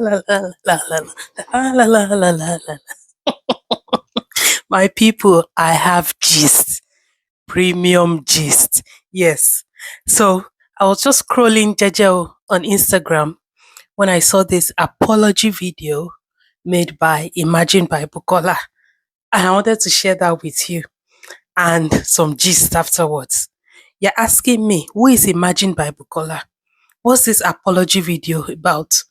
La, la, la, la, la, la, la, la, la, la. My people, I have gist, premium gist. Yes. So I was just scrolling Jejo on Instagram when I saw this apology video made by Imagine by Bukola. And I wanted to share that with you and some gist afterwards. You're asking me, who is Imagine by Bukola? What's this apology video about?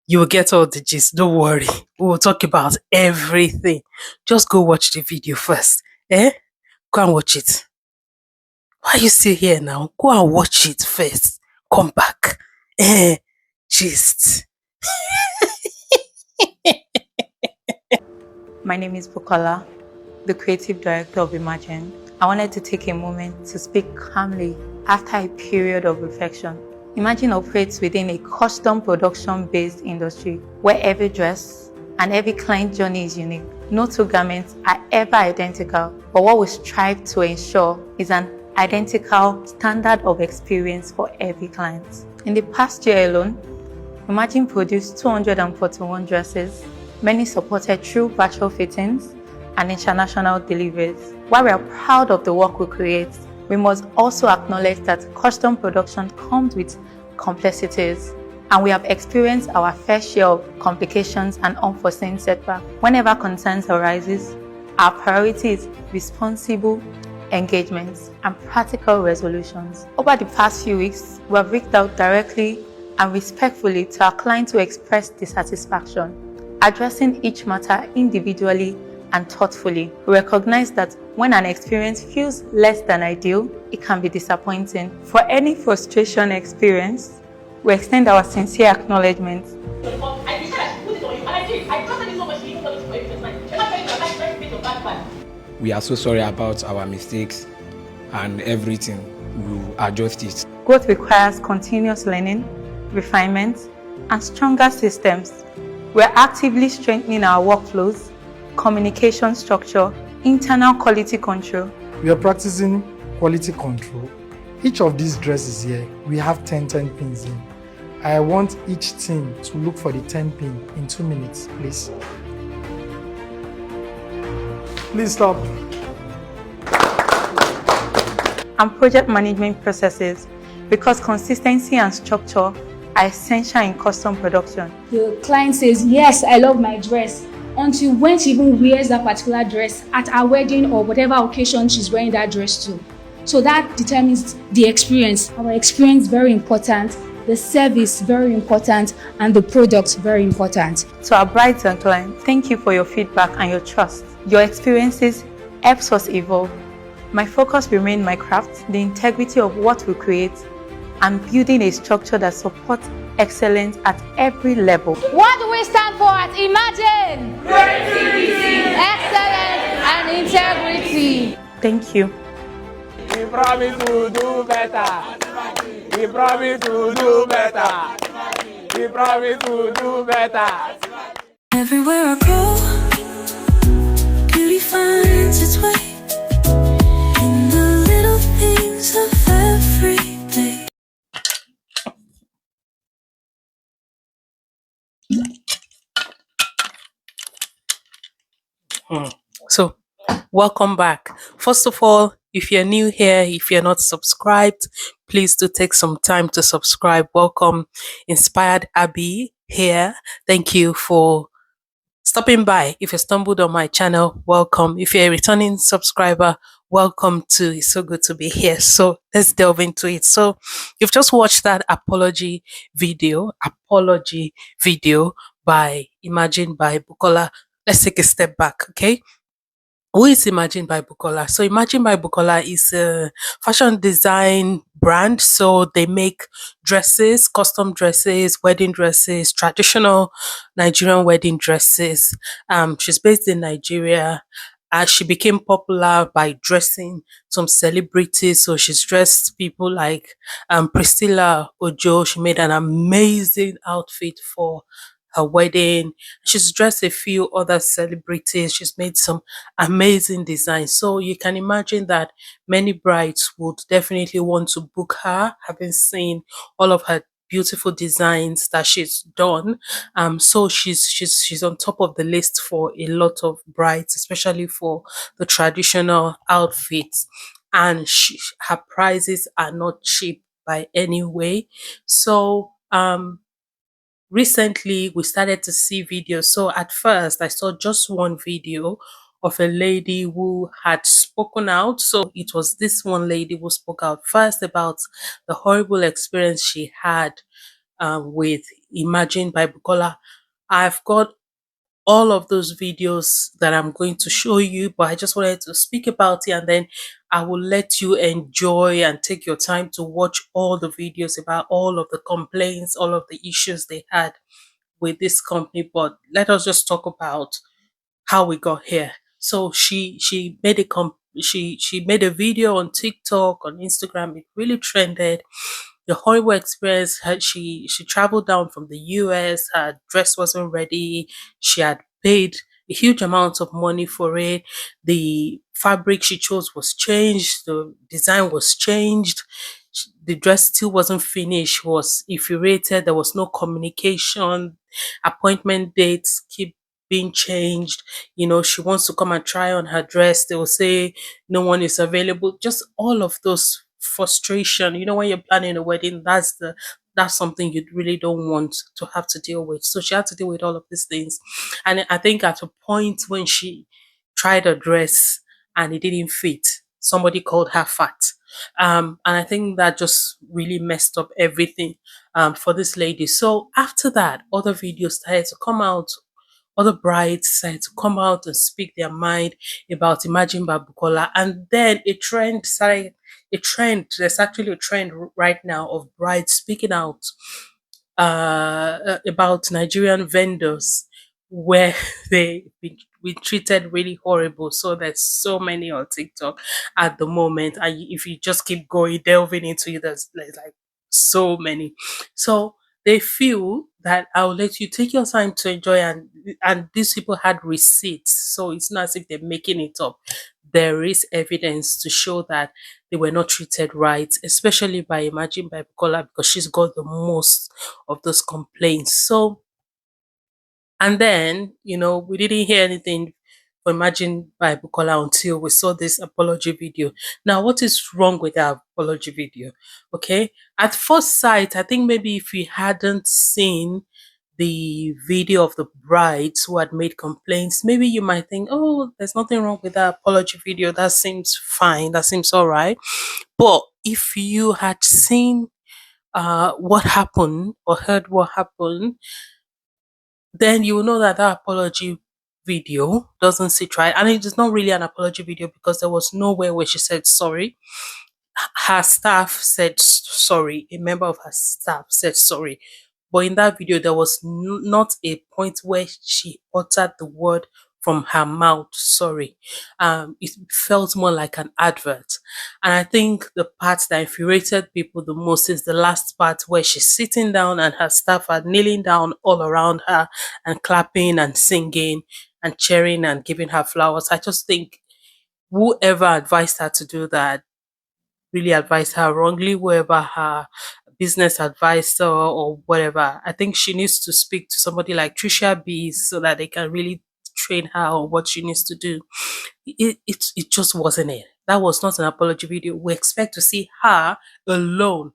You will get all the gist. Don't worry. We will talk about everything. Just go watch the video first. Eh? Go and watch it. Why are you still here now? Go and watch it first. Come back. Eh? Gist. My name is Bukola, the creative director of Emagine. I wanted to take a moment to speak calmly after a period of reflection. Emagine operates within a custom production-based industry where every dress and every client journey is unique. No two garments are ever identical, but what we strive to ensure is an identical standard of experience for every client. In the past year alone, Emagine produced 241 dresses, many supported through virtual fittings and international deliveries. While we are proud of the work we create, we must also acknowledge that custom production comes with complexities, and we have experienced our fair share of complications and unforeseen setbacks. Whenever concerns arises, our priority is responsible engagements and practical resolutions. Over the past few weeks, we have reached out directly and respectfully to our clients to express dissatisfaction, addressing each matter individually and thoughtfully. We recognize that when an experience feels less than ideal, it can be disappointing. For any frustration experienced, we extend our sincere acknowledgement. We are so sorry about our mistakes and everything. We will adjust it. Growth requires continuous learning, refinement, and stronger systems. We are actively strengthening our workflows, communication structure, internal quality control. We are practicing quality control. Each of these dresses here, we have 10 pins in. I want each team to look for the 10 pin in 2 minutes, please. Please stop. And project management processes, because consistency and structure are essential in custom production. The client says, yes, I love my dress, until when she even wears that particular dress at her wedding or whatever occasion she's wearing that dress to. So that determines the experience. Our experience very important, the service very important, and the product very important. To our brides and clients, thank you for your feedback and your trust. Your experiences helps us evolve. My focus remains my craft, the integrity of what we create, and building a structure that supports excellence at every level. What do we stand for at Imagine? Creativity, excellence, and integrity. Thank you. We promise to do better. We promise to do better. We promise to do better. Everywhere I go, beauty finds its way in the little things of every day. So, welcome back. First of all, if you're new here, if you're not subscribed, please do take some time to subscribe. Welcome, Inspired Abby here. Thank you for stopping by. If you stumbled on my channel, welcome. If you're a returning subscriber, welcome too. It's so good to be here. So let's delve into it. So you've just watched that apology video by Imagine by Bukola. Let's take a step back, okay? Who is Imagine by Bukola? So Imagine by Bukola is a fashion design brand. So they make dresses, custom dresses, wedding dresses, traditional Nigerian wedding dresses. She's based in Nigeria. She became popular by dressing some celebrities. So she's dressed people like Priscilla Ojo. She made an amazing outfit for her wedding. She's dressed a few other celebrities. She's made some amazing designs. So you can imagine that many brides would definitely want to book her, having seen all of her beautiful designs that she's done. So she's on top of the list for a lot of brides, especially for the traditional outfits. And her prices are not cheap by any way. So recently we started to see videos. So at first I saw just one video of a lady who had spoken out. So it was this one lady who spoke out first about the horrible experience she had with Imagine by Bukola. I've got all of those videos that I'm going to show you, but I just wanted to speak about it, and then I will let you enjoy and take your time to watch all the videos about all of the complaints, all of the issues they had with this company. But let us just talk about how we got here. So she made she made a video on TikTok, on Instagram. It really trended. The horrible experience. She traveled down from the US. Her dress wasn't ready. She had paid a huge amount of money for it. The fabric she chose was changed. The design was changed. The dress still wasn't finished. Was infuriated. There was no communication. Appointment dates keep being changed. You know, she wants to come and try on her dress. They will say no one is available. Just all of those frustration. You know, when you're planning a wedding, that's something you really don't want to have to deal with. So she had to deal with all of these things. And I think at a point when she tried a dress and it didn't fit, somebody called her fat. And I think that just really messed up everything for this lady. So after that, other videos started to come out. Other brides started to come out and speak their mind about Imagine by Bukola. And then a trend started, there's actually a trend right now of brides speaking out about Nigerian vendors where we treated really horrible. So there's so many on TikTok at the moment, and if you just keep going delving into it, there's like so many. So they feel that I'll let you take your time to enjoy, and these people had receipts, so it's not as if they're making it up. There is evidence to show that they were not treated right, especially by Imagine by Bukola, because she's got the most of those complaints. So, and then, you know, we didn't hear anything for Imagine by Bukola until we saw this apology video. Now, what is wrong with that apology video? Okay. At first sight, I think maybe if we hadn't seen the video of the brides who had made complaints, maybe you might think, oh, there's nothing wrong with that apology video. That seems fine. That seems all right. But if you had seen what happened or heard what happened, then you will know that that apology video doesn't sit right. And it is not really an apology video because there was nowhere where she said sorry. Her staff said sorry. A member of her staff said sorry. But in that video, there was not a point where she uttered the word from her mouth, sorry. It felt more like an advert. And I think the part that infuriated people the most is the last part where she's sitting down and her staff are kneeling down all around her and clapping and singing and cheering and giving her flowers. I just think whoever advised her to do that really advised her wrongly, whoever her business advisor or whatever. I think she needs to speak to somebody like Trisha B so that they can really train her on what she needs to do. It just wasn't it. That was not an apology video. We expect to see her alone,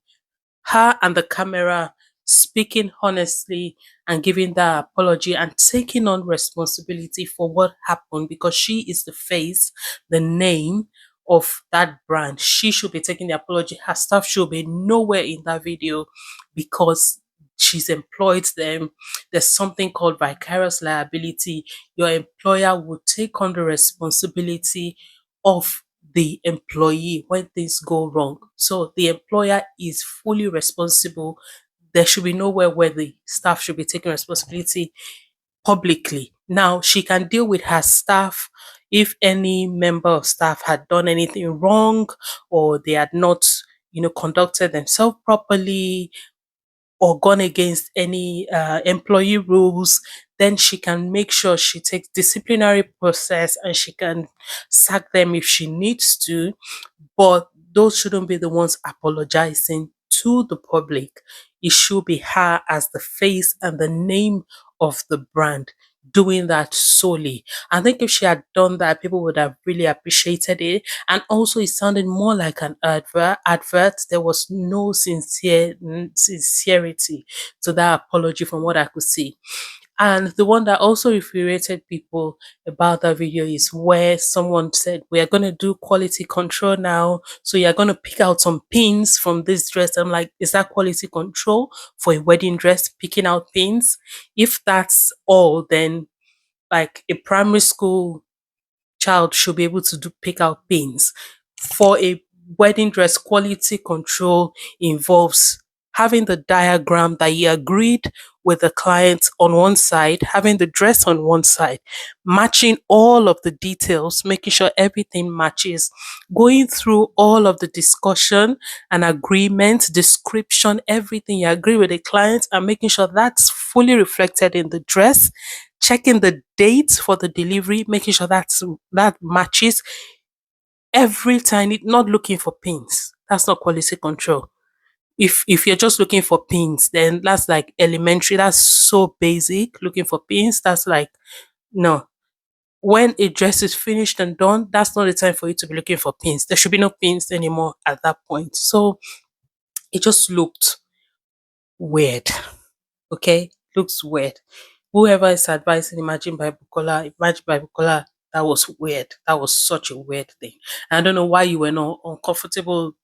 her and the camera speaking honestly and giving that apology and taking on responsibility for what happened, because she is the face, the name of that brand. She should be taking the apology. Her staff should be nowhere in that video because she's employed them. There's something called vicarious liability. Your employer will take on the responsibility of the employee when things go wrong. So the employer is fully responsible. There should be nowhere where the staff should be taking responsibility publicly. Now, she can deal with her staff if any member of staff had done anything wrong or they had not, you know, conducted themselves properly or gone against any employee rules, then she can make sure she takes disciplinary process and she can sack them if she needs to. But those shouldn't be the ones apologizing to the public. it should be her as the face and the name of the brand doing that solely. I think if she had done that, people would have really appreciated it. And also, it sounded more like an advert. There was no sincerity to that apology from what I could see. And the one that also infuriated people about that video is where someone said, "We are going to do quality control now. So you're going to pick out some pins from this dress." I'm like, is that quality control for a wedding dress, picking out pins? If that's all, then like a primary school child should be able to pick out pins. For a wedding dress, quality control involves having the diagram that you agreed with the client on one side, having the dress on one side, matching all of the details, making sure everything matches, going through all of the discussion and agreement, description, everything you agree with the client, and making sure that's fully reflected in the dress, checking the date for the delivery, making sure that matches every time, not looking for pins. That's not quality control. If you're just looking for pins, then that's like elementary. That's so basic. Looking for pins, that's like no. When a dress is finished and done, that's not the time for you to be looking for pins. There should be no pins anymore at that point. So it just looked weird. Okay, looks weird. Whoever is advising Imagine by Bukola, that was weird. That was such a weird thing. And I don't know why you were not uncomfortable.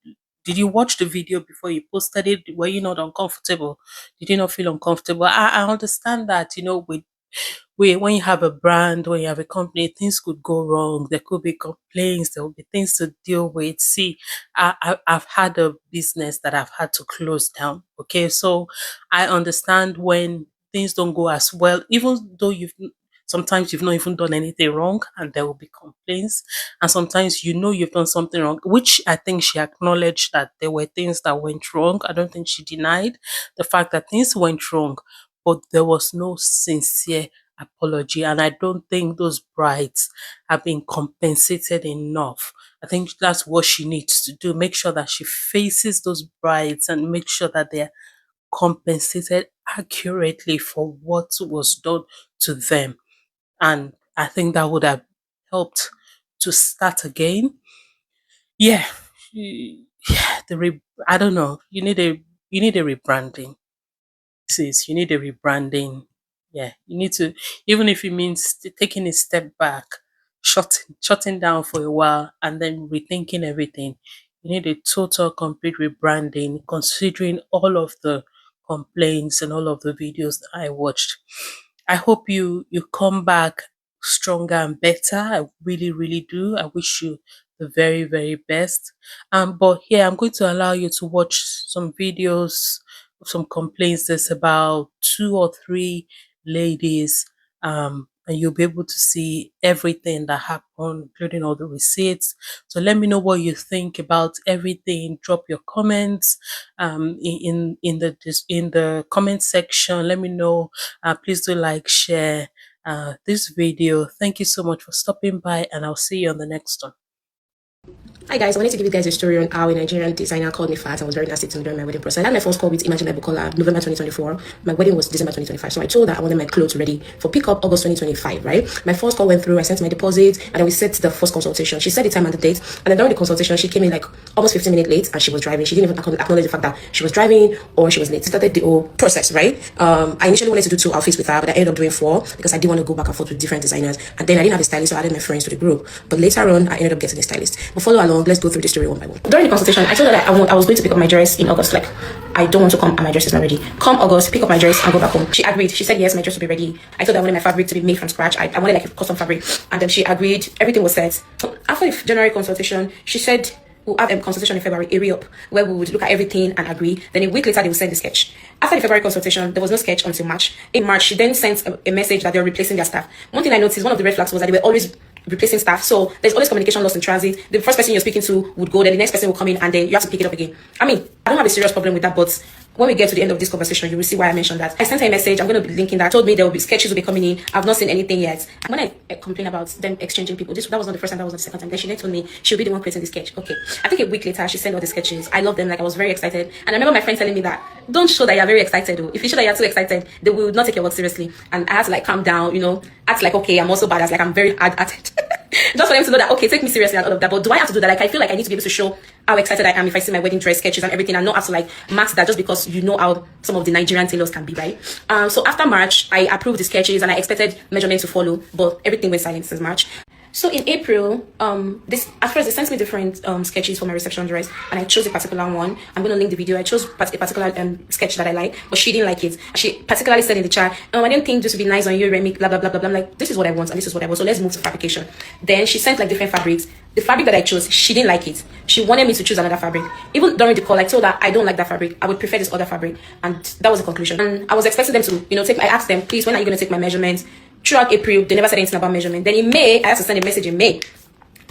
Did you watch the video before you posted it? Were you not uncomfortable? Did you not feel uncomfortable? I understand that, with when you have a brand, when you have a company, things could go wrong. There could be complaints. There will be things to deal with. See, I've had a business that I've had to close down. Okay, so I understand when things don't go as well, even though sometimes you've not even done anything wrong, and there will be complaints. And sometimes you've done something wrong, which I think she acknowledged that there were things that went wrong. I don't think she denied the fact that things went wrong, but there was no sincere apology. And I don't think those brides have been compensated enough. I think that's what she needs to do. Make sure that she faces those brides and make sure that they're compensated accurately for what was done to them. And I think that would have helped to start again. Yeah. Yeah, I don't know. You need a rebranding. Sis, you need a rebranding. Yeah, you need to, even if it means taking a step back, shutting down for a while, and then rethinking everything. You need a total, complete rebranding, considering all of the complaints and all of the videos that I watched. I hope you come back stronger and better. I really, really do. I wish you the very, very best. But here I'm going to allow you to watch some videos, some complaints. There's about 2 or 3 ladies, and you'll be able to see everything that happened, including all the receipts. So let me know what you think about everything. Drop your comments in the comment section. Let me know. Please do like, share this video. Thank you so much for stopping by, and I'll see you on the next one. Hi guys, I wanted to give you guys a story on how a Nigerian designer called me fat and was very nasty to me during my wedding process. I had my first call with Emagine by Bukola, November 2024. My wedding was December 2025. So I told her I wanted my clothes ready for pickup August 2025, right? My first call went through, I sent my deposit, and then we set the first consultation. She said the time and the date, and then during the consultation, she came in like almost 15 minutes late and she was driving. She didn't even acknowledge the fact that she was driving or she was late. She started the whole process, right? I initially wanted to do 2 outfits with her, but I ended up doing 4 because I didn't want to go back and forth with different designers. And then I didn't have a stylist, so I added my friends to the group. But later on, I ended up getting a stylist. But follow along, let's go through the story one by one. During the consultation, I told her that I was going to pick up my dress in August. Like, I don't want to come and my dress is not ready. Come August, pick up my dress and go back home. She agreed. She said yes, my dress will be ready. I told her I wanted my fabric to be made from scratch. I wanted like a custom fabric, and then she agreed. Everything was set. After the January consultation, she said we'll have a consultation in February, a re-up, where we would look at everything and agree. Then a week later, they will send the sketch. After the February consultation, there was no sketch until March. In March, she then sent a message that they were replacing their staff. One thing I noticed, one of the red flags was that they were always replacing staff. So there's always communication lost in transit. The first person you're speaking to would go, then the next person will come in, and then you have to pick it up again. I mean, I don't have a serious problem with that, but When we get to the end of this conversation, you will see why I mentioned that. I sent her a message. I'm going to be linking that. Told me there will be sketches will be coming in. I've not seen anything yet. And when I complained about them exchanging people, that was not the first time, that was not the second time. Then she told me she'll be the one creating the sketch. Okay. I think a week later, she sent all the sketches. I love them. Like, I was very excited. And I remember my friend telling me that, don't show that you're very excited. Though. If you show that you're too excited, they will not take your work seriously. And I had to like calm down, act like, okay, I'm also badass. Like, I'm very hard at it. Just for them to know that, okay, take me seriously and all of that. But do I have to do that? Like, I feel like I need to be able to show how excited I am if I see my wedding dress sketches and everything, and not have to like mask that just because you know how some of the Nigerian tailors can be, right? So after March, I approved the sketches and I expected measurements to follow, but everything went silent since March. So in April, at first they sent me different sketches for my reception dress, and I chose a particular one. I'm going to link the video. I chose a particular sketch that I like, but she didn't like it. She particularly said in the chat, I didn't think this would be nice on you, Remy, blah, blah, blah, blah, blah. I'm like, this is what I want, and this is what I want. So let's move to fabrication. Then she sent like different fabrics. The fabric that I chose, she didn't like it. She wanted me to choose another fabric. Even during the call, I told her I don't like that fabric. I would prefer this other fabric. And that was the conclusion. And I was expecting them to, I asked them, please, when are you going to take my measurements? Throughout April, they never said anything about measurement. Then in May, I had to send a message in May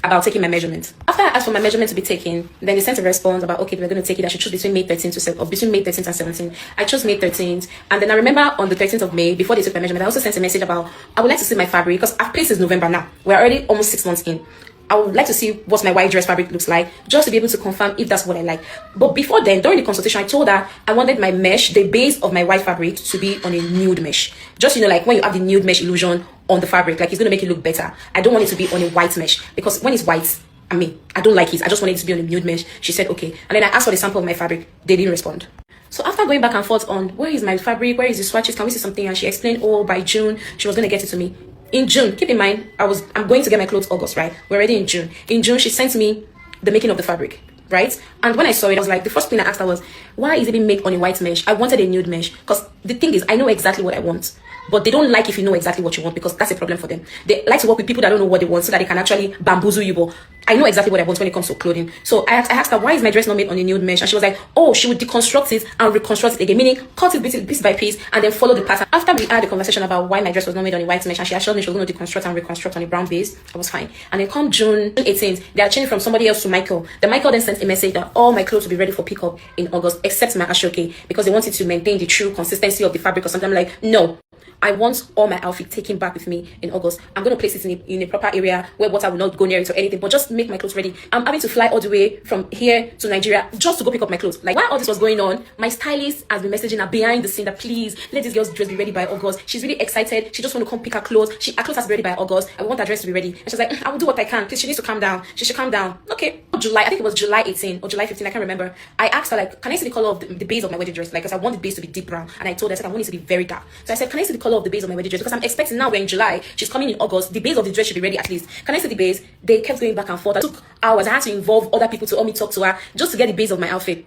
about taking my measurement. After I asked for my measurement to be taken, then they sent a response about, okay, we're going to take it. I should choose between May 13th or between May 13th and 17th. I chose May 13th. And then I remember on the 13th of May, before they took my measurement, I also sent a message about, I would like to see my fabric, because I've placed since November now. We're already almost 6 months in. I would like to see what my white dress fabric looks like, just to be able to confirm if that's what I like. But before then, during the consultation, I told her I wanted my mesh, the base of my white fabric, to be on a nude mesh. Just, like when you have the nude mesh illusion on the fabric, like it's going to make it look better. I don't want it to be on a white mesh, because when it's white, I don't like it. I just want it to be on a nude mesh. She said, okay. And then I asked for the sample of my fabric. They didn't respond. So after going back and forth on where is my fabric, where is the swatches, can we see something? And she explained, by June, she was going to get it to me. In June, keep in mind, I'm going to get my clothes August, right? We're already in June. In June, she sent me the making of the fabric, right? And when I saw it, I was like, the first thing I asked her was, why is it being made on a white mesh? I wanted a nude mesh, because the thing is, I know exactly what I want. But they don't like if you know exactly what you want, because that's a problem for them. They like to work with people that don't know what they want, so that they can actually bamboozle you. But I know exactly what I want when it comes to clothing. So I asked her, why is my dress not made on a nude mesh? And she was like, she would deconstruct it and reconstruct it again, meaning cut it piece by piece and then follow the pattern. After we had a conversation about why my dress was not made on a white mesh, and she assured me she was going to deconstruct and reconstruct on a brown base, I was fine. And then come June 18th, they are changing from somebody else to Michael. Then Michael then sent a message that all my clothes will be ready for pickup in August, except my ashoke, because they wanted to maintain the true consistency of the fabric or something. I'm like, no. I want all my outfit taken back with me in August. I'm going to place it in a proper area where water will not go near it or anything, but just make my clothes ready. I'm having to fly all the way from here to Nigeria just to go pick up my clothes. Like, while all this was going on, my stylist has been messaging her behind the scene that please let this girl's dress be ready by August. She's really excited. She just want to come pick her clothes. Her clothes has to be ready by August. I want her dress to be ready. And she's like, I will do what I can. Please, she needs to calm down. She should calm down. Okay. July, I think it was July 18 or July 15, I can't remember. I asked her, like, can I see the color of the base of my wedding dress? Like, because I want the base to be deep brown. And I told her, I said, I want it to be very dark. So I said, can I see the color of the base of my wedding dress? Because I'm expecting now we're in July. She's coming in August. The base of the dress should be ready at least. Can I see the base? They kept going back and forth. It took hours. I had to involve other people to help me talk to her just to get the base of my outfit.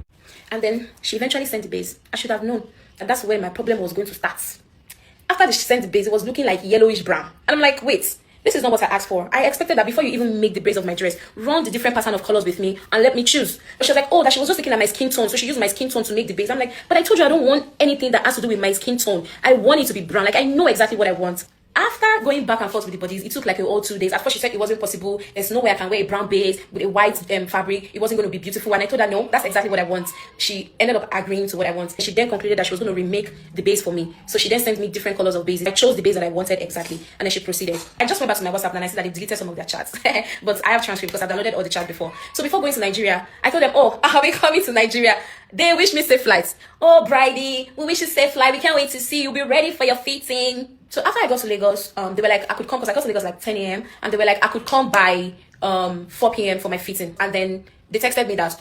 And then she eventually sent the base. I should have known. And that's where my problem was going to start. After she sent the base, it was looking like yellowish brown. And I'm like, wait. This is not what I asked for. I expected that before you even make the base of my dress, run the different pattern of colors with me and let me choose. But she was like, that she was just looking at my skin tone, so she used my skin tone to make the base. I'm like, but I told you I don't want anything that has to do with my skin tone. I want it to be brown. Like, I know exactly what I want. After going back and forth with the bodies, it took like a whole 2 days. At first, she said it wasn't possible. There's no way I can wear a brown base with a white fabric. It wasn't going to be beautiful. And I told her, no, that's exactly what I want. She ended up agreeing to what I want. She then concluded that she was going to remake the base for me. So she then sent me different colors of bases. I chose the base that I wanted exactly. And then she proceeded. I just went back to my WhatsApp and I said that they deleted some of their chats. But I have transcript because I've downloaded all the chats before. So before going to Nigeria, I told them, are we coming to Nigeria? They wish me safe flights. Oh, Bridie, we wish you safe flight. We can't wait to see you. Be ready for your fitting. So after I got to Lagos, they were like, I could come, because I got to Lagos like 10 a.m. And they were like, I could come by 4 p.m. for my fitting. And then they texted me that,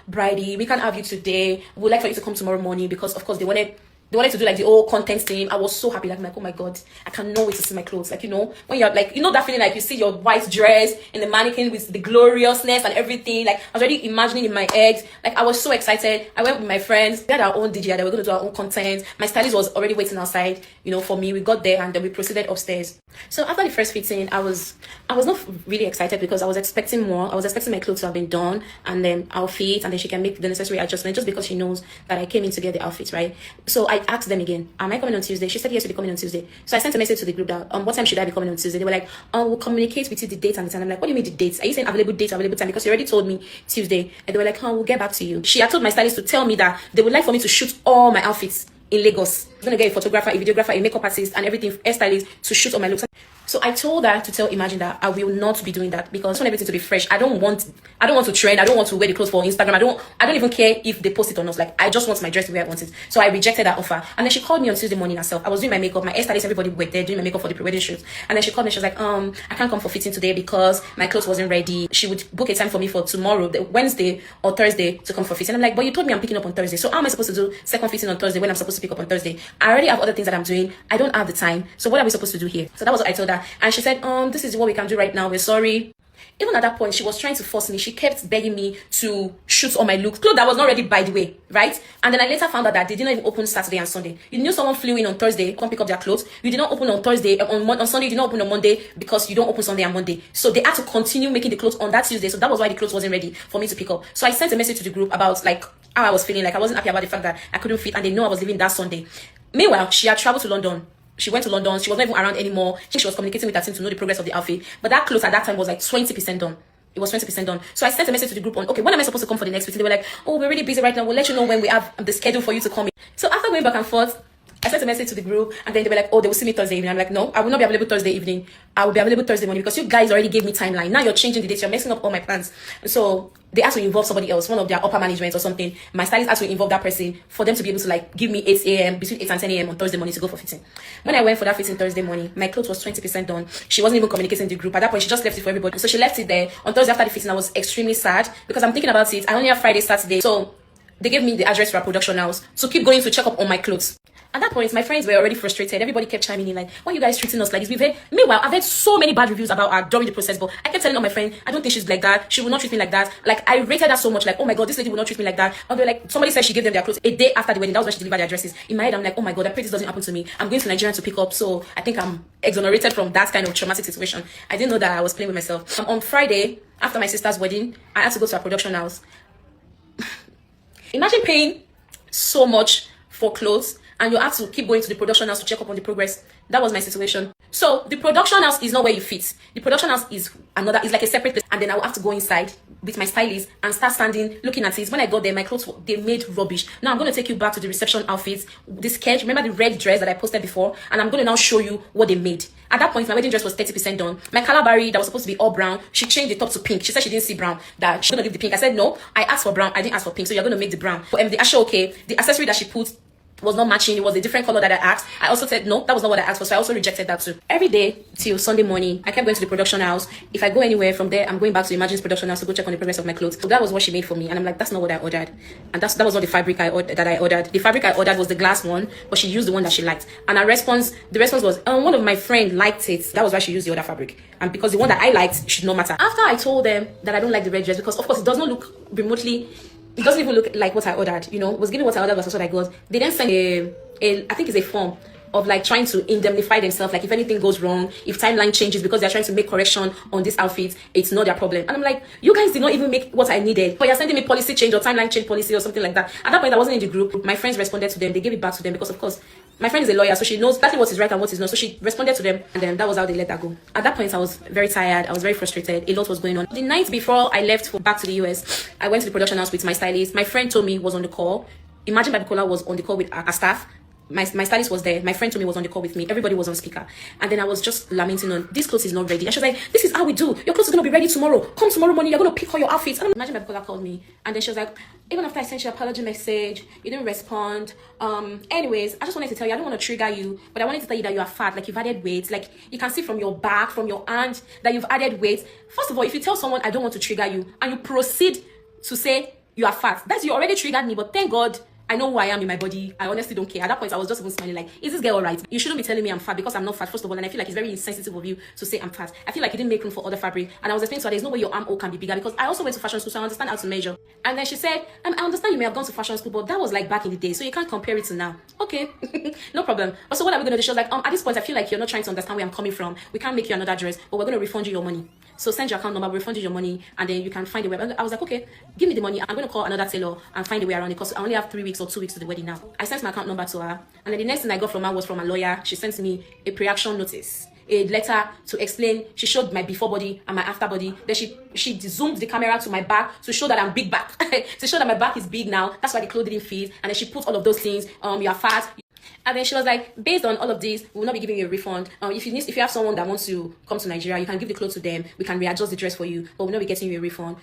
Bridie, we can't have you today. We'd like for you to come tomorrow morning, because of course they wanted to do like the whole content thing. I was so happy. Like, I'm like, oh my God, I cannot wait to see my clothes. Like, when you're like, that feeling like you see your white dress in the mannequin with the gloriousness and everything. Like, I was already imagining in my head. Like, I was so excited. I went with my friends. We had our own DJ. They were going to do our own content. My stylist was already waiting outside, for me. We got there and then we proceeded upstairs. So after the first fitting, I was not really excited because I was expecting more. I was expecting my clothes to have been done and then outfit, and then she can make the necessary adjustment just because she knows that I came in to get the outfit, right? So I I asked them again, am I coming on Tuesday? She said yes, we'll be coming on Tuesday. So I sent a message to the group that what time should I be coming on Tuesday? They were like, we'll communicate with you the date and the time. I'm like, what do you mean the dates? Are you saying available date, available time? Because you already told me Tuesday. And they were like, we'll get back to you. She had told my stylist to tell me that they would like for me to shoot all my outfits in Lagos. I'm gonna get a photographer, a videographer, a makeup artist, and everything, hairstylist to shoot all my looks. So I told her to tell Emagine that I will not be doing that because I want everything to be fresh. I don't want to trend. I don't want to wear the clothes for Instagram. I don't even care if they post it or not. Like, I just want my dress the way I want it. So I rejected that offer. And then she called me on Tuesday morning herself. I was doing my makeup, my hairstylist, everybody were there doing my makeup for the pre-wedding shoot. And then she called me. She was like, I can't come for fitting today because my clothes wasn't ready. She would book a time for me for tomorrow, the Wednesday or Thursday, to come for fitting. I'm like, but you told me I'm picking up on Thursday. So how am I supposed to do second fitting on Thursday when I'm supposed to pick up on Thursday? I already have other things that I'm doing. I don't have the time. So what are we supposed to do here? So that was what I told her. And she said, this is what we can do right now. We're sorry. Even at that point, she was trying to force me. She kept begging me to shoot all my looks. Clothes that was not ready, by the way, right? And then I later found out that they didn't even open Saturday and Sunday. You knew someone flew in on Thursday, come pick up their clothes. You did not open on Thursday, on Sunday, you did not open on Monday because you don't open Sunday and Monday. So they had to continue making the clothes on that Tuesday. So that was why the clothes wasn't ready for me to pick up. So I sent a message to the group about like how I was feeling. Like I wasn't happy about the fact that I couldn't fit and they know I was leaving that Sunday. Meanwhile, she had traveled to London. She went to London. She was not even around anymore. She was communicating with her team to know the progress of the outfit. But that clothes at that time was like 20% done. It was 20% done. So I sent a message to the group on, okay, when am I supposed to come for the next meeting? They were like, oh, we're really busy right now. We'll let you know when we have the schedule for you to come in. So after going back and forth, I sent a message to the group and then they were like, oh, they will see me Thursday evening. I'm like, no, I will not be available Thursday evening. I will be available Thursday morning because you guys already gave me timeline. Now you're changing the dates. You're messing up all my plans. So they had to involve somebody else, one of their upper management or something. My stylist had to involve that person for them to be able to like give me 8 a.m. between 8 and 10 a.m. on Thursday morning to go for fitting. When I went for that fitting Thursday morning, my clothes was 20% done. She wasn't even communicating with the group. At that point, she just left it for everybody. So she left it there. On Thursday after the fitting, I was extremely sad because I'm thinking about it. I only have Friday, Saturday. So they gave me the address for our production house to keep going to check up on my clothes. At that point, my friends were already frustrated. Everybody kept chiming in like, why are you guys treating us like this? Meanwhile, I've heard so many bad reviews about her during the process, but I kept telling all my friends, I don't think she's like that. She will not treat me like that. Like, I rated her so much, like, oh my God, this lady will not treat me like that. And they're like, somebody said she gave them their clothes a day after the wedding. That was when she delivered their dresses. In my head, I'm like, oh my God, I pray this doesn't happen to me. I'm going to Nigerian to pick up, so I think I'm exonerated from that kind of traumatic situation. I didn't know that I was playing with myself. On Friday, after my sister's wedding, I had to go to our production house. Imagine paying so much for clothes and you have to keep going to the production house to check up on the progress. That was my situation. So the production house is not where you fit. The production house is like a separate place. And then I will have to go inside with my stylist and start standing, looking at it. When I got there, my clothes, they made rubbish. Now I'm going to take you back to the reception outfits. The sketch, remember the red dress that I posted before? And I'm going to now show you what they made. At that point, my wedding dress was 30% done. My Calabari that was supposed to be all brown, she changed the top to pink. She said she didn't see brown, that she's going to leave the pink. I said, no, I asked for brown. I didn't ask for pink. So you're going to make the brown. But the Asha, okay, the accessory that she put was not matching. It was a different color that I asked. I also said no, that was not what I asked for, so I also rejected that too. Every day till Sunday morning, I kept going to the production house. If I go anywhere from there, I'm going back to Emagine's production house to go check on the progress of my clothes. So that was what she made for me, and I'm like, that's not what I ordered, and that was not the fabric I ordered. The fabric I ordered was the glass one, but she used the one that she liked. And the response was, one of my friends liked it. That was why she used the other fabric, and because the one that I liked should not matter. After I told them that I don't like the red dress because of course it does not look remotely. It doesn't even look like what I ordered, you know. It was giving what I ordered versus what I got. They then sent I think it's a form of like trying to indemnify themselves, like if anything goes wrong, if timeline changes because they're trying to make correction on this outfit, it's not their problem. And I'm like, you guys did not even make what I needed, but you're sending me policy change or timeline change policy or something like that. At that point, I wasn't in the group. My friends responded to them. They gave it back to them because of course my friend is a lawyer, so she knows exactly what is right and what is not. So she responded to them, and then that was how they let that go. At that point, I was very tired. I was very frustrated. A lot was going on. The night before I left back to the US, I went to the production house with my stylist. My friend told me was on the call. Emagine by Bukola was on the call with our staff. My stylist was there. My friend told me was on the call with me. Everybody was on speaker. And then I was just lamenting on, this clothes is not ready. And she was like, this is how we do. Your clothes is going to be ready tomorrow. Come tomorrow morning. You're going to pick all your outfits. And Imagine my Bukola called me. And then she was like, even after I sent you an apology message, you didn't respond. Anyways, I just wanted to tell you, I don't want to trigger you, but I wanted to tell you that you are fat. Like you've added weight. Like you can see from your back, from your hand that you've added weight. First of all, if you tell someone I don't want to trigger you and you proceed to say you are fat, that's you already triggered me. But thank God I know who I am in my body. I honestly don't care. At that point, I was just even smiling like, is this girl alright? You shouldn't be telling me I'm fat because I'm not fat, first of all. And I feel like it's very insensitive of you to say I'm fat. I feel like you didn't make room for other fabric. And I was explaining to her, there's no way your armhole can be bigger because I also went to fashion school, so I understand how to measure. And then she said, I understand you may have gone to fashion school, but that was like back in the day, so you can't compare it to now. Okay, no problem. But so what are we going to do? She was like, at this point, I feel like you're not trying to understand where I'm coming from. We can't make you another dress, but we're going to refund you your money. So send your account number, we'll refund you your money, and then you can find a way. I was like, okay, give me the money. I'm going to call another tailor and find a way around it because I only have 3 weeks or 2 weeks to the wedding now. I sent my account number to her, and then the next thing I got from her was from a lawyer. She sent me a pre-action notice, a letter to explain. She showed my before body and my after body. Then she zoomed the camera to my back to show that I'm big back, to show that my back is big now. That's why the clothes didn't fit. And then she put all of those things. You're fat. And then she was like, based on all of this, we will not be giving you a refund. If you have someone that wants to come to Nigeria, you can give the clothes to them. We can readjust the dress for you, but we'll not be getting you a refund.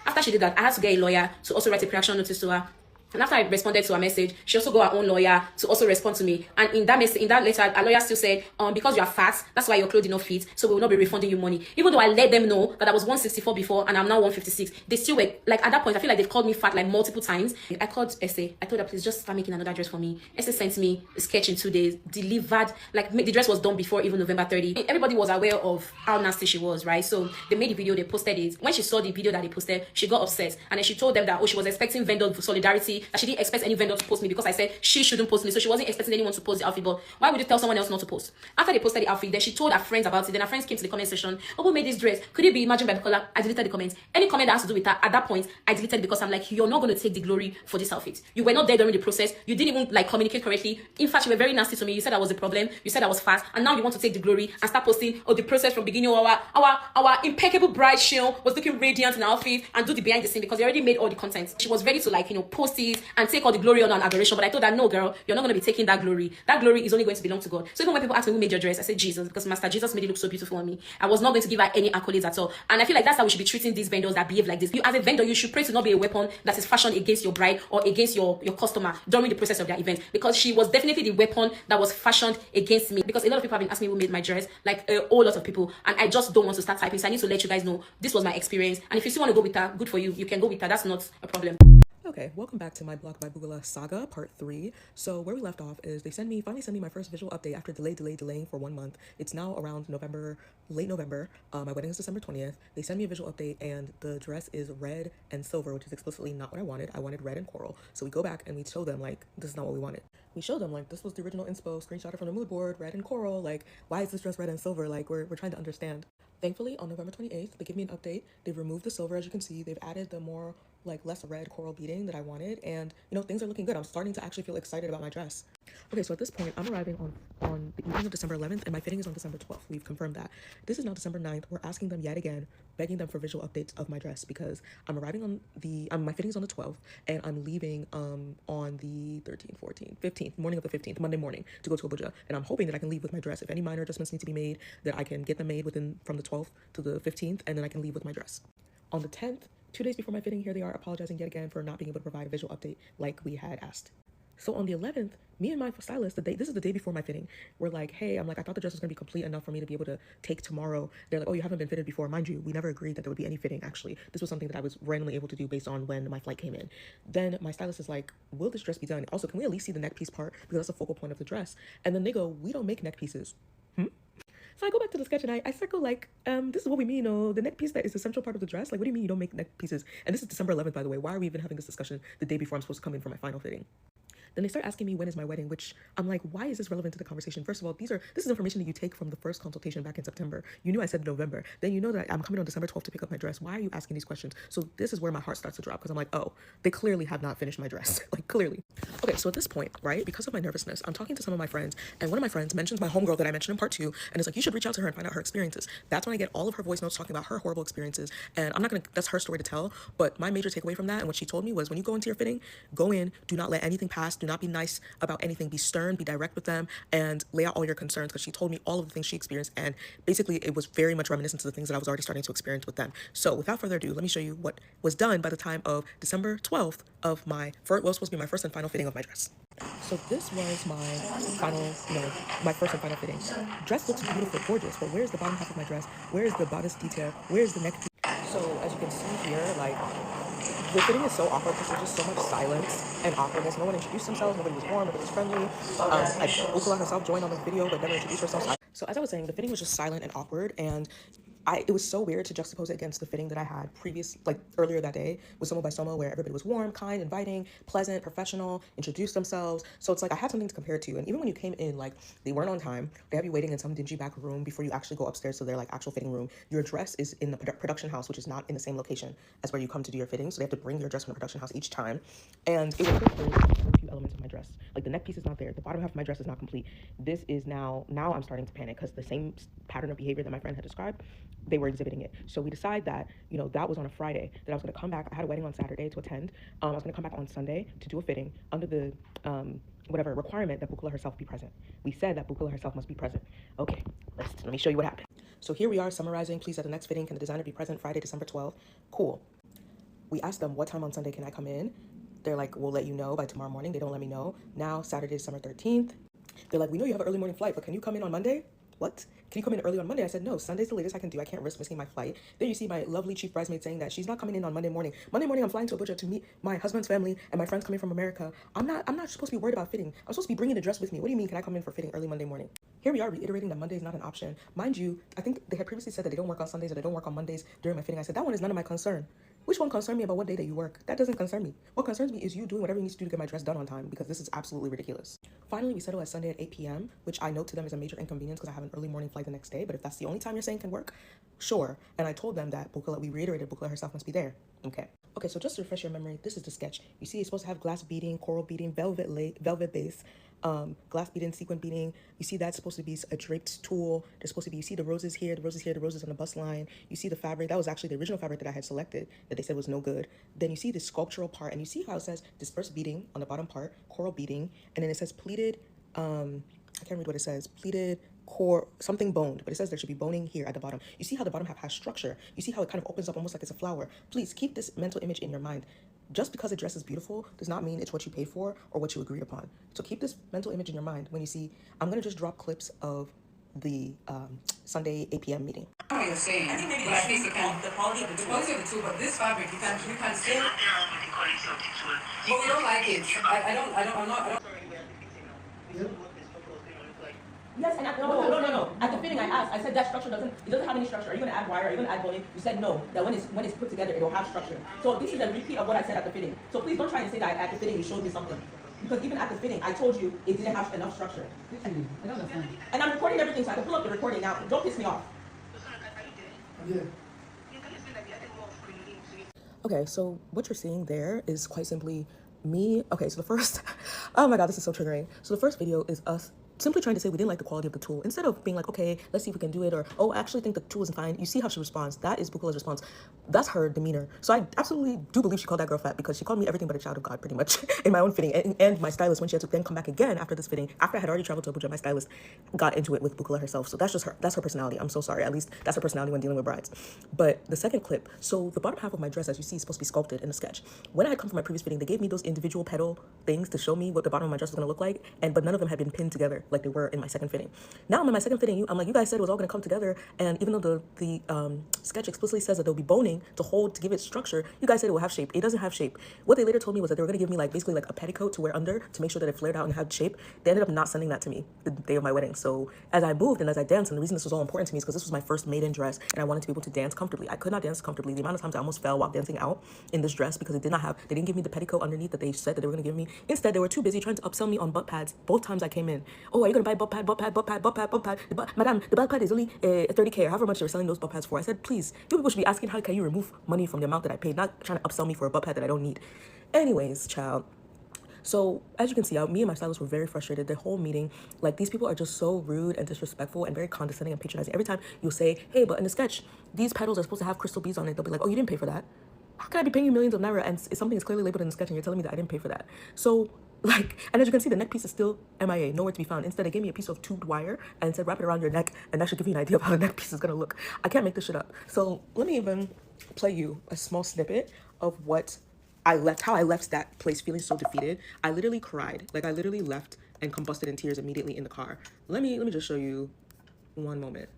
After she did that, I had to get a lawyer to also write a pre-action notice to her. And after I responded to her message, she also got her own lawyer to also respond to me. And in that letter, our lawyer still said, because you are fat, that's why your clothes did not fit, so we will not be refunding you money. Even though I let them know that I was 164 before and I'm now 156, they still were, like, at that point, I feel like they've called me fat like multiple times. I called Essay. I told her, please just start making another dress for me. Essay sent me a sketch in 2 days, delivered, like, the dress was done before even November 30. Everybody was aware of how nasty she was, right? So they made the video, they posted it. When she saw the video that they posted, she got upset. And then she told them that, she was expecting vendor solidarity, that she didn't expect any vendor to post me because I said she shouldn't post me, so she wasn't expecting anyone to post the outfit. But why would you tell someone else not to post? After they posted the outfit, then she told her friends about it. Then her friends came to the comment section. Oh, who made this dress? Could it be Imagine by Bukola? I deleted the comments. Any comment that has to do with her at that point, I deleted because I'm like, you're not going to take the glory for this outfit. You were not there during the process. You didn't even like communicate correctly. In fact, you were very nasty to me. You said I was a problem. You said I was fast, and now you want to take the glory and start posting the process from beginning. Our impeccable bride Shion was looking radiant in her outfit and do the behind the scene because they already made all the content. She was ready to post it and take all the glory on and adoration. But I told her, no, girl, you're not going to be taking that glory. That glory is only going to belong to God. So even when people ask me who made your dress, I said Jesus, because Master Jesus made it look so beautiful on me. I was not going to give her any accolades at all. And I feel like that's how we should be treating these vendors that behave like this. You, as a vendor, you should pray to not be a weapon that is fashioned against your bride or against your customer during the process of their event, because she was definitely the weapon that was fashioned against me. Because a lot of people have been asking me who made my dress, like a whole lot of people, and I just don't want to start typing. So I need to let you guys know this was my experience. And if you still want to go with her, good for you. You can go with her. That's not a problem. Okay, welcome back to my Block by Bukola saga, part 3. So where we left off is they finally sent me my first visual update after delaying for 1 month. It's now around late November. My wedding is December 20th. They send me a visual update and the dress is red and silver, which is explicitly not what I wanted. I wanted red and coral. So we go back and we show them like, this is not what we wanted. We show them like, this was the original inspo, screenshotted from the mood board, red and coral. Like, why is this dress red and silver? Like, we're trying to understand. Thankfully, on November 28th, they give me an update. They've removed the silver, as you can see. They've added the more less red coral beading that I wanted, and things are looking good. I'm starting to actually feel excited about my dress. Okay, so at this point, I'm arriving on the evening of December 11th, and my fitting is on December 12th. We've confirmed that. This is now December 9th. We're asking them yet again, begging them for visual updates of my dress, because I'm arriving on my fitting is on the 12th, and I'm leaving on the 13th, 14th, 15th, morning of the 15th, Monday morning, to go to Abuja, and I'm hoping that I can leave with my dress. If any minor adjustments need to be made, that I can get them made from the 12th to the 15th, and then I can leave with my dress. On the 10th, 2 days before my fitting, here they are apologizing yet again for not being able to provide a visual update like we had asked. So on the 11th, me and my stylist, this is the day before my fitting, we're like, hey, I'm like, I thought the dress was going to be complete enough for me to be able to take tomorrow. They're like, oh, you haven't been fitted before. Mind you, we never agreed that there would be any fitting, actually. This was something that I was randomly able to do based on when my flight came in. Then my stylist is like, will this dress be done? Also, can we at least see the neck piece part? Because that's the focal point of the dress. And then they go, we don't make neck pieces. So I go back to the sketch and I circle like, this is what we mean, the neck piece that is the central part of the dress. Like, what do you mean you don't make neck pieces? And this is December 11th, by the way. Why are we even having this discussion the day before I'm supposed to come in for my final fitting? Then they start asking me when is my wedding, which I'm like, why is this relevant to the conversation? First of all, this is information that you take from the first consultation back in September. You knew I said November. Then you know that I'm coming on December 12th to pick up my dress. Why are you asking these questions? So this is where my heart starts to drop, because I'm like, oh, they clearly have not finished my dress. Like, clearly. Okay, so at this point, right, because of my nervousness, I'm talking to some of my friends, and one of my friends mentions my homegirl that I mentioned in part 2, and it's like, you should reach out to her and find out her experiences. That's when I get all of her voice notes talking about her horrible experiences, and that's her story to tell, but my major takeaway from that, and what she told me was, when you go into your fitting, go in, do not let anything pass, do not be nice about anything, be stern, be direct with them, and lay out all your concerns, because she told me all of the things she experienced, and basically it was very much reminiscent to the things that I was already starting to experience with them. So without further ado, let me show you what was done by the time of December 12th of what was supposed to be my first and final fitting of my dress. So this was my final, my first and final fitting. Dress looks beautiful, gorgeous, but where's the bottom half of my dress? Where's the bodice detail? Where's the neck? So as you can see here, like, the fitting is so awkward because there's just so much silence and awkwardness. No one introduced themselves, nobody was warm, nobody was friendly. Bukola herself joined on the video but never introduced herself. So as I was saying, the fitting was just silent and awkward, and it was so weird to juxtapose it against the fitting that I had earlier that day with Somo by Somo, where everybody was warm, kind, inviting, pleasant, professional, introduced themselves. So it's like I had something to compare it to. And even when you came in, like, they weren't on time. They have you waiting in some dingy back room before you actually go upstairs to their like actual fitting room. Your dress is in the production house, which is not in the same location as where you come to do your fitting. So they have to bring your dress from the production house each time. And it was so weird. A few elements of my dress, like the neck piece is not there. The bottom half of my dress is not complete. This is now I'm starting to panic because the same pattern of behavior that my friend had described, they were exhibiting it. So we decided that, that was on a Friday, that I was going to come back. I had a wedding on Saturday to attend. I was going to come back on Sunday to do a fitting under the whatever requirement that Bukola herself be present. We said that Bukola herself must be present. Okay, let me show you what happened. So here we are summarizing. Please, at the next fitting, can the designer be present Friday, December 12th? Cool. We asked them, what time on Sunday can I come in? They're like, we'll let you know by tomorrow morning. They don't let me know. Now, Saturday, December 13th. They're like, we know you have an early morning flight, but can you come in on Monday? What? Can you come in early on Monday? I said, no, Sunday's the latest I can do. I can't risk missing my flight. Then you see my lovely chief bridesmaid saying that she's not coming in on Monday morning. Monday morning, I'm flying to Abuja to meet my husband's family and my friends coming from America. I'm not supposed to be worried about fitting. I'm supposed to be bringing the dress with me. What do you mean, can I come in for fitting early Monday morning? Here we are reiterating that Monday is not an option. Mind you, I think they had previously said that they don't work on Sundays or they don't work on Mondays during my fitting. I said, that one is none of my concern. Which one concerns me about what day that you work? That doesn't concern me. What concerns me is you doing whatever you need to do to get my dress done on time, because this is absolutely ridiculous. Finally, we settled at Sunday at 8 p.m., which I note to them is a major inconvenience because I have an early morning flight the next day. But if that's the only time you're saying can work, sure. And I told them that we reiterated Bukola herself must be there. Okay, so just to refresh your memory, this is the sketch. You see it's supposed to have glass beading, coral beading, velvet base, glass beading, sequin beading. You see that's supposed to be a draped tulle. There's supposed to be, you see the roses here, the roses here, the roses on the bust line. You see the fabric. That was actually the original fabric that I had selected that they said was no good. Then you see the sculptural part, and you see how it says dispersed beading on the bottom part, coral beading, and then it says pleated, I can't read what it says, pleated core, something boned, but it says there should be boning here at the bottom. You see how the bottom half has structure. You see how it kind of opens up almost like it's a flower. Please keep this mental image in your mind. Just because a dress is beautiful does not mean it's what you paid for or what you agreed upon. So keep this mental image in your mind when you see, I'm going to just drop clips of the Sunday 8 p.m. meeting. I know what you're saying, but I think the quality of the tool, but this fabric, you can't say. But we don't like it. I'm not. Yes, and no. At the fitting, I asked. I said that structure doesn't have any structure. Are you going to add wire? Are you going to add boning? You said no. That when it's put together, it'll have structure. So this is a repeat of what I said at the fitting. So please don't try and say that at the fitting you showed me something, because even at the fitting, I told you it didn't have enough structure. Literally, I don't understand. And I'm recording everything, so I can pull up the recording now. Don't piss me off. Yeah. Okay, so what you're seeing there is quite simply me. Okay, so the first, oh my God, this is so triggering. So the first video is us simply trying to say we didn't like the quality of the tool. Instead of being like, okay, let's see if we can do it, or, oh, I actually think the tool isn't fine. You see how she responds. That is Bukola's response. That's her demeanor. So I absolutely do believe she called that girl fat, because she called me everything but a child of God, pretty much, in my own fitting. And my stylist, when she had to then come back again after this fitting, after I had already traveled to Abuja, my stylist got into it with Bukola herself. So that's just her. That's her personality. I'm so sorry. At least that's her personality when dealing with brides. But the second clip, so the bottom half of my dress, as you see, is supposed to be sculpted in the sketch. When I had come from my previous fitting, they gave me those individual petal things to show me what the bottom of my dress was going to look like, but none of them had been pinned together like they were in my second fitting. Now I'm in my second fitting. I'm like, you guys said it was all going to come together, and even though the sketch explicitly says that there'll be boning to give it structure, you guys said it will have shape. It doesn't have shape. What they later told me was that they were going to give me basically a petticoat to wear under to make sure that it flared out and had shape. They ended up not sending that to me the day of my wedding. So as I moved and as I danced, and the reason this was all important to me is because this was my first maiden dress, and I wanted to be able to dance comfortably. I could not dance comfortably. The amount of times I almost fell while dancing out in this dress because they didn't give me the petticoat underneath that they said that they were going to give me. Instead, they were too busy trying to upsell me on butt pads both times I came in. Oh, are you going to buy butt pad? Madam, the butt pad is only 30K or however much they were selling those butt pads for. I said, please, you people should be asking how can you remove money from the amount that I paid, not trying to upsell me for a butt pad that I don't need. Anyways, child. So as you can see, me and my stylist were very frustrated the whole meeting. These people are just so rude and disrespectful and very condescending and patronizing. Every time you'll say, hey, but in the sketch, these petals are supposed to have crystal beads on it, they'll be like, oh, you didn't pay for that. How can I be paying you millions of naira and something is clearly labeled in the sketch and you're telling me that I didn't pay for that? So and as you can see, the neck piece is still MIA, nowhere to be found. Instead, they gave me a piece of tubed wire and said, wrap it around your neck, and that should give you an idea of how the neck piece is going to look. I can't make this shit up. So let me even play you a small snippet of how I left that place feeling so defeated. I literally cried. I literally left and combusted in tears immediately in the car. Let me just show you one moment.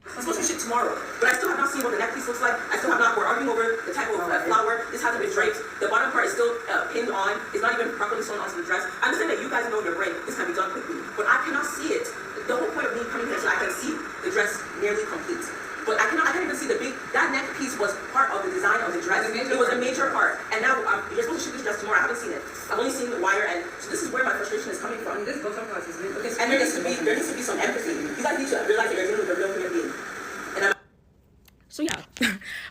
I'm supposed to ship tomorrow, but I still have not seen what the neck piece looks like. I still have not, we're arguing over the type of flower. This hasn't been draped. The bottom part is still pinned on. It's not even properly sewn onto the dress. I understand that you guys know in your brain this can be done quickly, but I cannot see it. The whole point of me coming here is so I can see the dress nearly complete. But I exactly to realize that you're dealing with a real human being. And I'm So yeah,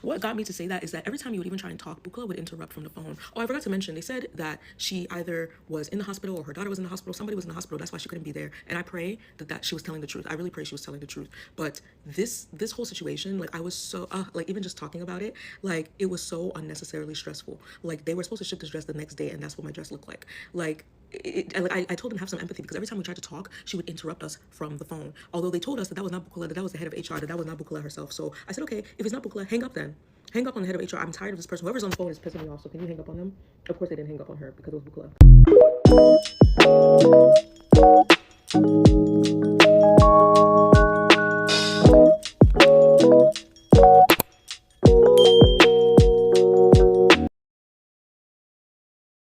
what got me to say that is that every time you would even try and talk, Bukola would interrupt from the phone. Oh, I forgot to mention, they said that she either was in the hospital or her daughter was in the hospital. Somebody was in the hospital. That's why she couldn't be there. And I pray that she was telling the truth. I really pray she was telling the truth. But this whole situation, like I was so, like even just talking about it, like it was so unnecessarily stressful. Like they were supposed to ship this dress the next day and that's what my dress looked like. Like, I told them have some empathy because every time we tried to talk, she would interrupt us from the phone. Although they told us that was not Bukola, that was the head of HR, that was not Bukola herself. So I said, okay, if it's not Bukola, hang up then. Hang up on the head of HR. I'm tired of this person. Whoever's on the phone is pissing me off. So can you hang up on them? Of course they didn't hang up on her because it was Bukola.